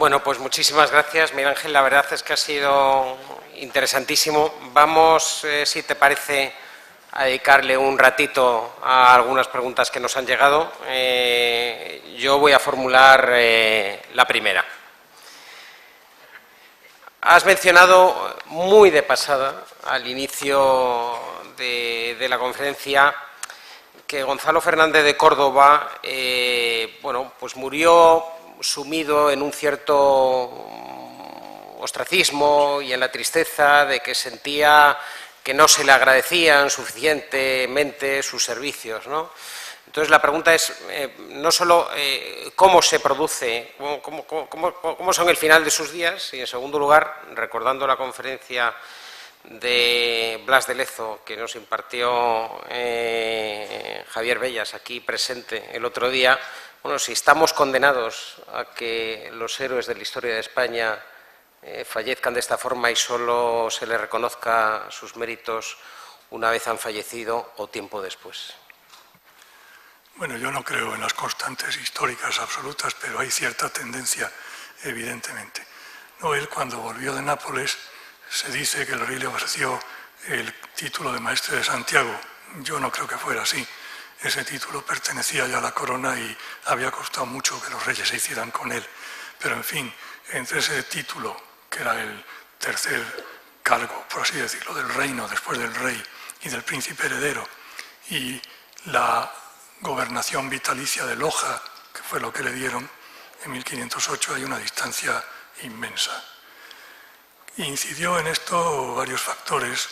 Bueno, pues muchísimas gracias, Miguel Ángel. La verdad es que ha sido interesantísimo. Vamos, si te parece, a dedicarle un ratito a algunas preguntas que nos han llegado. Yo voy a formular la primera. Has mencionado muy de pasada, al inicio de la conferencia, que Gonzalo Fernández de Córdoba pues murió sumido en un cierto ostracismo y en la tristeza de que sentía que no se le agradecían suficientemente sus servicios, ¿no? Entonces la pregunta es no solo cómo se produce, cómo son el final de sus días, y en segundo lugar, recordando la conferencia de Blas de Lezo que nos impartió Javier Bellas aquí presente el otro día, bueno, si estamos condenados a que los héroes de la historia de España fallezcan de esta forma y solo se les reconozca sus méritos una vez han fallecido o tiempo después. Bueno, yo no creo en las constantes históricas absolutas, pero hay cierta tendencia, evidentemente. No, él cuando volvió de Nápoles se dice que el rey le ofreció el título de maestre de Santiago. Yo no creo que fuera así. Ese título pertenecía ya a la corona y había costado mucho que los reyes se hicieran con él. Pero en fin, entre ese título, que era el tercer cargo, por así decirlo, del reino después del rey y del príncipe heredero, y la gobernación vitalicia de Loja, que fue lo que le dieron en 1508, hay una distancia inmensa. Incidió en esto varios factores.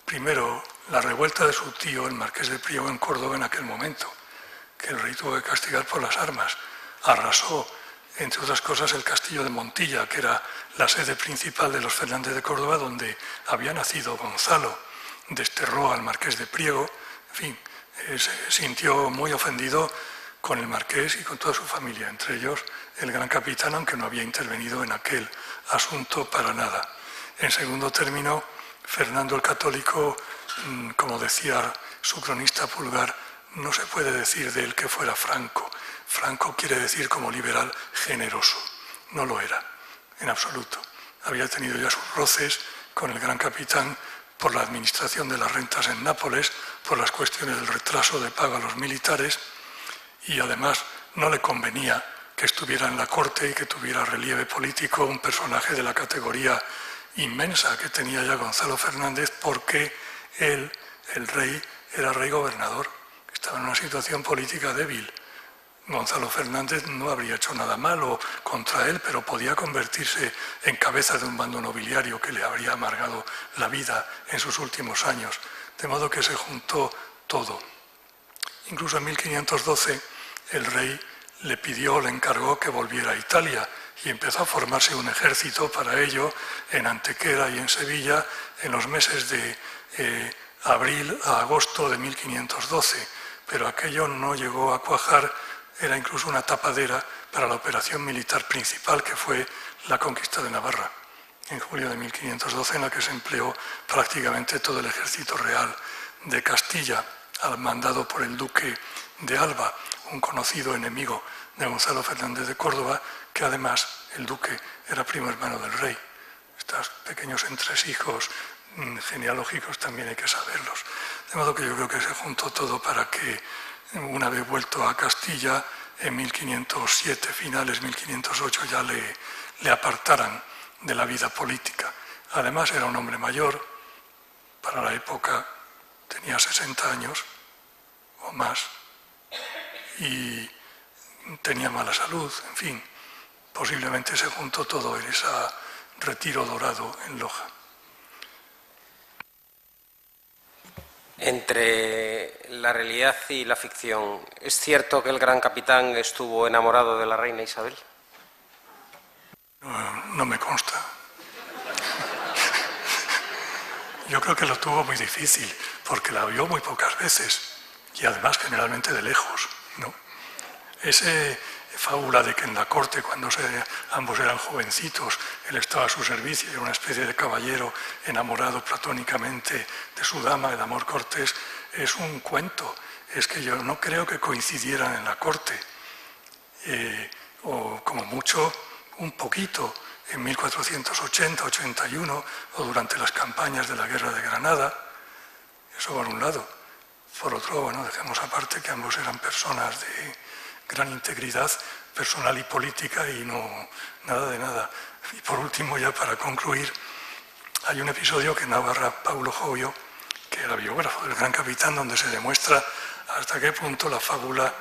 Primero, la revuelta de su tío, el marqués de Priego, en Córdoba en aquel momento, que el rey tuvo que castigar por las armas. Arrasó, entre otras cosas, el castillo de Montilla, que era la sede principal de los Fernández de Córdoba, donde había nacido Gonzalo. Desterró al marqués de Priego, en fin, se sintió muy ofendido con el marqués y con toda su familia, entre ellos el gran capitán, aunque no había intervenido en aquel asunto para nada. En segundo término, Fernando el Católico, como decía su cronista Pulgar, no se puede decir de él que fuera franco. Franco quiere decir como liberal generoso. No lo era, en absoluto. Había tenido ya sus roces con el gran capitán por la administración de las rentas en Nápoles, por las cuestiones del retraso de pago a los militares, y además no le convenía que estuviera en la corte y que tuviera relieve político un personaje de la categoría inmensa que tenía ya Gonzalo Fernández, porque él, el rey, era rey gobernador, estaba en una situación política débil. Gonzalo Fernández no habría hecho nada malo contra él, pero podía convertirse en cabeza de un bando nobiliario que le habría amargado la vida en sus últimos años. De modo que se juntó todo. Incluso en 1512 el rey le pidió, le encargó que volviera a Italia y empezó a formarse un ejército para ello en Antequera y en Sevilla en los meses de abril a agosto de 1512. Pero aquello no llegó a cuajar, era incluso una tapadera para la operación militar principal, que fue la conquista de Navarra, en julio de 1512, en la que se empleó prácticamente todo el ejército real de Castilla, mandado por el duque de Alba, un conocido enemigo de Gonzalo Fernández de Córdoba, que además el duque era primo hermano del rey. Estos pequeños entresijos genealógicos también hay que saberlos. De modo que yo creo que se juntó todo para que, una vez vuelto a Castilla, en 1507, finales 1508, ya le apartaran de la vida política. Además era un hombre mayor, para la época tenía 60 años o más, y tenía mala salud, en fin, posiblemente se juntó todo en ese retiro dorado en Loja. Entre la realidad y la ficción, ¿es cierto que el gran capitán estuvo enamorado de la reina Isabel? No me consta. Yo creo que lo tuvo muy difícil, porque la vio muy pocas veces, y además generalmente de lejos, ¿no? Esa fábula de que en la corte, cuando ambos eran jovencitos, él estaba a su servicio y era una especie de caballero enamorado platónicamente de su dama, el amor cortés, es un cuento. Es que yo no creo que coincidieran en la corte, o como mucho un poquito en 1480-81 o durante las campañas de la Guerra de Granada. Eso por un lado. Por otro, bueno, dejemos aparte que ambos eran personas de gran integridad personal y política y no nada de nada. Y por último, ya para concluir, hay un episodio que narra Paulo Jovio, que era biógrafo del Gran Capitán, donde se demuestra hasta qué punto la fábula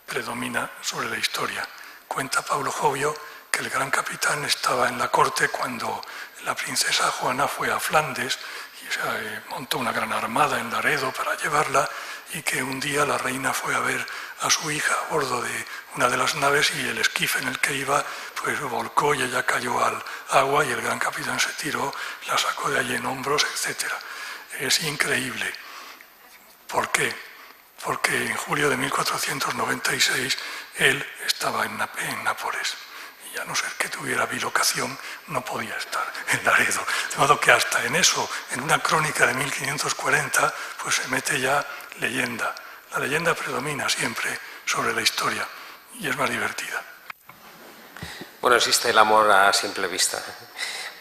predomina sobre la historia. Cuenta Paulo Jovio que el Gran Capitán estaba en la corte cuando la princesa Juana fue a Flandes y montó una gran armada en Laredo para llevarla, y que un día la reina fue a ver a su hija a bordo de una de las naves y el esquife en el que iba pues volcó y ella cayó al agua y el Gran Capitán se tiró, la sacó de allí en hombros, etc. Es increíble. ¿Por qué? Porque en julio de 1496 él estaba en Nápoles. Y a no ser que tuviera bilocación, no podía estar en Laredo. De modo que hasta en eso, en una crónica de 1540, pues se mete ya leyenda. La leyenda predomina siempre sobre la historia y es más divertida. Bueno, existe el amor a simple vista.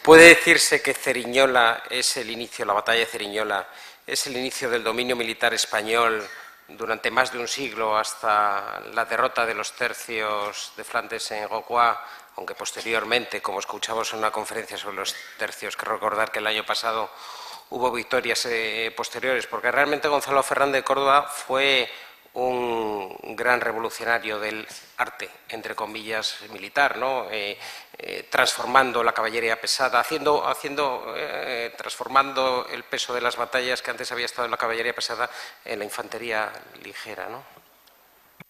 ¿Puede decirse que Ceriñola es el inicio, la batalla de Ceriñola, es el inicio del dominio militar español durante más de un siglo hasta la derrota de los tercios de Flandes en Rocroi, aunque posteriormente, como escuchamos en una conferencia sobre los tercios, que recordar que el año pasado hubo victorias posteriores, porque realmente Gonzalo Fernández de Córdoba fue un gran revolucionario del arte, entre comillas, militar, ¿no? Transformando la caballería pesada, transformando el peso de las batallas que antes había estado en la caballería pesada en la infantería ligera, ¿no?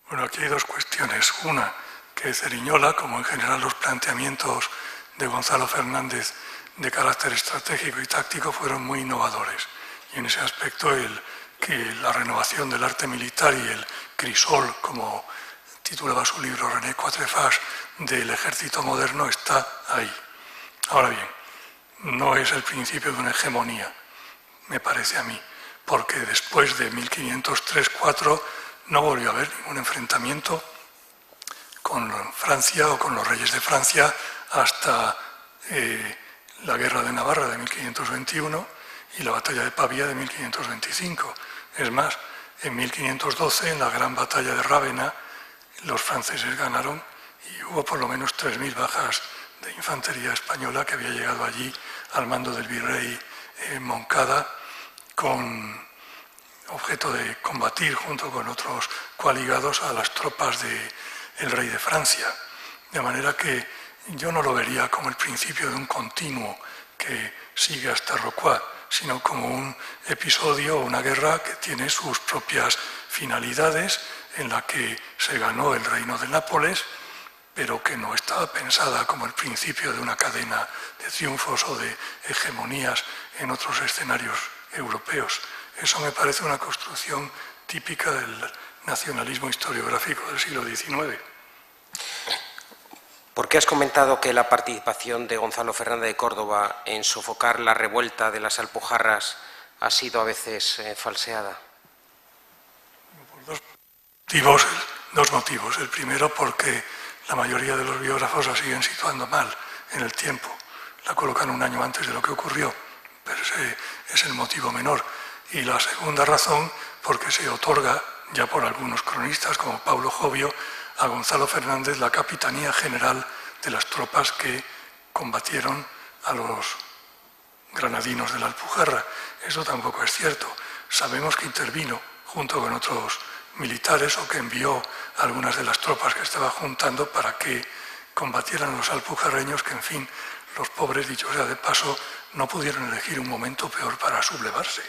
Bueno, aquí hay dos cuestiones. Una, que Ceriñola, como en general los planteamientos de Gonzalo Fernández de carácter estratégico y táctico, fueron muy innovadores. Y en ese aspecto que la renovación del arte militar y el crisol, como titulaba su libro René Quatrefages, del ejército moderno, está ahí. Ahora bien, no es el principio de una hegemonía, me parece a mí, porque después de 1503-4 no volvió a haber ningún enfrentamiento con Francia o con los reyes de Francia hasta la Guerra de Navarra de 1521 y la batalla de Pavía de 1525. Es más, en 1512, en la gran batalla de Rávena, los franceses ganaron y hubo por lo menos 3.000 bajas de infantería española que había llegado allí al mando del virrey Moncada con objeto de combatir junto con otros coaligados a las tropas del rey de Francia. De manera que yo no lo vería como el principio de un continuo que sigue hasta Rocroi, sino como un episodio o una guerra que tiene sus propias finalidades, en la que se ganó el reino de Nápoles, pero que no estaba pensada como el principio de una cadena de triunfos o de hegemonías en otros escenarios europeos. Eso me parece una construcción típica del nacionalismo historiográfico del siglo XIX. ¿Por qué has comentado que la participación de Gonzalo Fernández de Córdoba en sofocar la revuelta de las Alpujarras ha sido a veces falseada? Por dos motivos. El primero, porque la mayoría de los biógrafos la siguen situando mal en el tiempo. La colocan un año antes de lo que ocurrió, pero ese es el motivo menor. Y la segunda razón, porque se otorga, ya por algunos cronistas como Paulo Jovio, a Gonzalo Fernández la capitanía general de las tropas que combatieron a los granadinos de la Alpujarra. Eso tampoco es cierto. Sabemos que intervino junto con otros militares o que envió algunas de las tropas que estaba juntando para que combatieran a los alpujarreños, que en fin, los pobres, dicho sea de paso, no pudieron elegir un momento peor para sublevarse,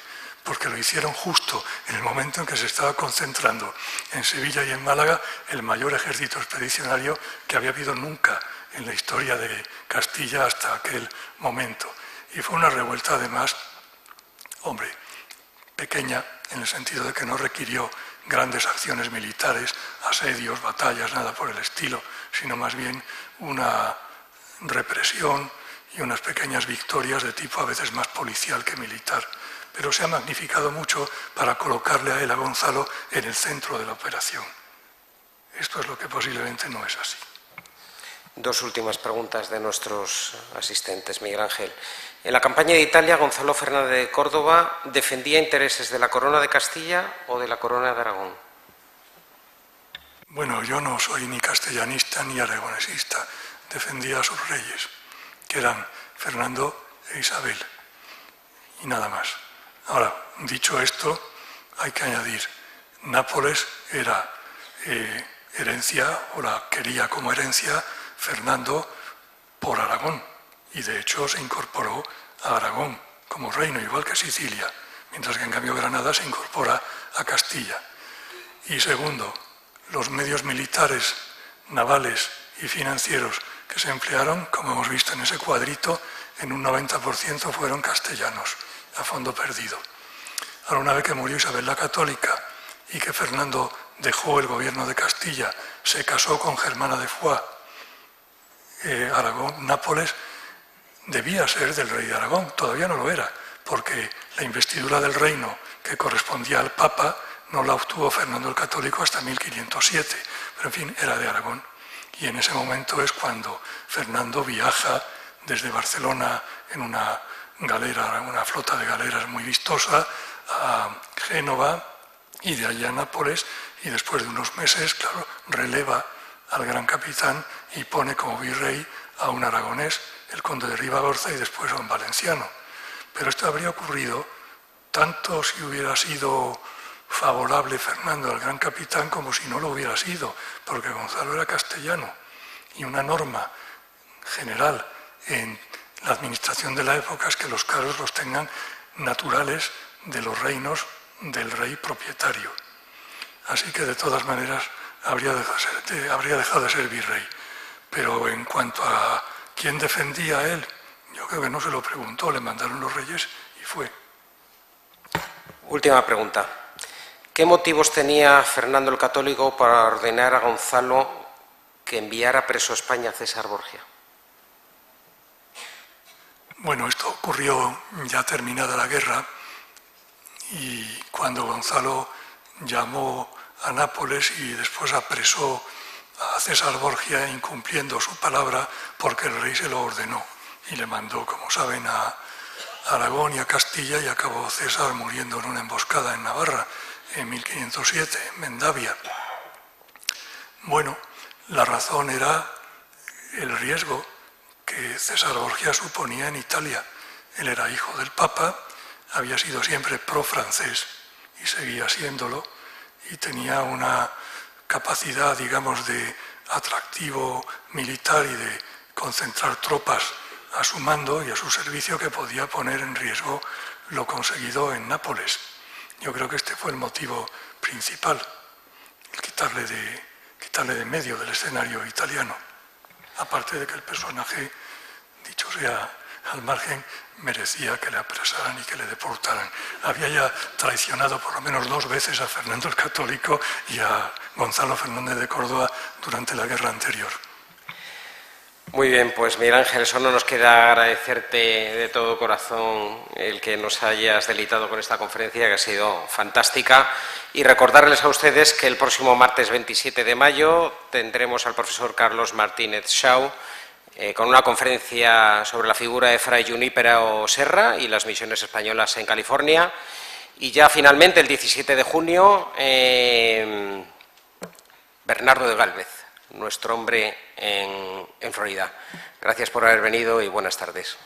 porque lo hicieron justo en el momento en que se estaba concentrando en Sevilla y en Málaga el mayor ejército expedicionario que había habido nunca en la historia de Castilla hasta aquel momento. Y fue una revuelta, además, hombre, pequeña, en el sentido de que no requirió grandes acciones militares, asedios, batallas, nada por el estilo, sino más bien una represión y unas pequeñas victorias de tipo a veces más policial que militar. Pero se ha magnificado mucho para colocarle a él, a Gonzalo, en el centro de la operación. Esto es lo que posiblemente no es así. Dos últimas preguntas de nuestros asistentes. Miguel Ángel. En la campaña de Italia, Gonzalo Fernández de Córdoba defendía intereses de la corona de Castilla o de la corona de Aragón. Bueno, yo no soy ni castellanista ni aragonesista. Defendía a sus reyes, que eran Fernando e Isabel, y nada más. Ahora, dicho esto, hay que añadir, Nápoles era herencia, o la quería como herencia, Fernando por Aragón, y de hecho se incorporó a Aragón como reino, igual que Sicilia, mientras que en cambio Granada se incorpora a Castilla. Y segundo, los medios militares, navales y financieros que se emplearon, como hemos visto en ese cuadrito, en un 90% fueron castellanos, a fondo perdido. Ahora, una vez que murió Isabel la Católica y que Fernando dejó el gobierno de Castilla, se casó con Germana de Foix, Aragón, Nápoles debía ser del rey de Aragón, todavía no lo era, porque la investidura del reino que correspondía al Papa no la obtuvo Fernando el Católico hasta 1507, pero en fin, era de Aragón. Y en ese momento es cuando Fernando viaja desde Barcelona en una galera, una flota de galeras muy vistosa, a Génova y de allá a Nápoles, y después de unos meses, claro, releva al gran capitán y pone como virrey a un aragonés, el conde de Ribagorza, y después a un valenciano. Pero esto habría ocurrido tanto si hubiera sido favorable Fernando al gran capitán como si no lo hubiera sido, porque Gonzalo era castellano, y una norma general en la administración de la época es que los cargos los tengan naturales de los reinos del rey propietario. Así que de todas maneras habría dejado de ser virrey. Pero en cuanto a quién defendía a él, yo creo que no se lo preguntó, le mandaron los reyes y fue. Última pregunta. ¿Qué motivos tenía Fernando el Católico para ordenar a Gonzalo que enviara preso a España a César Borgia? Bueno, esto ocurrió ya terminada la guerra, y cuando Gonzalo llamó a Nápoles y después apresó a César Borgia incumpliendo su palabra porque el rey se lo ordenó, y le mandó, como saben, a Aragón y a Castilla, y acabó César muriendo en una emboscada en Navarra en 1507, en Mendavia. Bueno, la razón era el riesgo que César Borgia suponía en Italia. Él era hijo del Papa, había sido siempre pro-francés y seguía siéndolo, y tenía una capacidad, digamos, de atractivo militar y de concentrar tropas a su mando y a su servicio que podía poner en riesgo lo conseguido en Nápoles. Yo creo que este fue el motivo principal, el quitarle de medio del escenario italiano. Aparte de que el personaje, dicho sea al margen, merecía que le apresaran y que le deportaran. Había ya traicionado por lo menos 2 veces a Fernando el Católico y a Gonzalo Fernández de Córdoba durante la guerra anterior. Muy bien, pues Miguel Ángel, solo nos queda agradecerte de todo corazón el que nos hayas deleitado con esta conferencia, que ha sido fantástica, y recordarles a ustedes que el próximo martes 27 de mayo tendremos al profesor Carlos Martínez Shaw con una conferencia sobre la figura de Fray Junípero Serra y las misiones españolas en California, y ya finalmente el 17 de junio Bernardo de Gálvez, nuestro hombre en Florida. Gracias por haber venido y buenas tardes.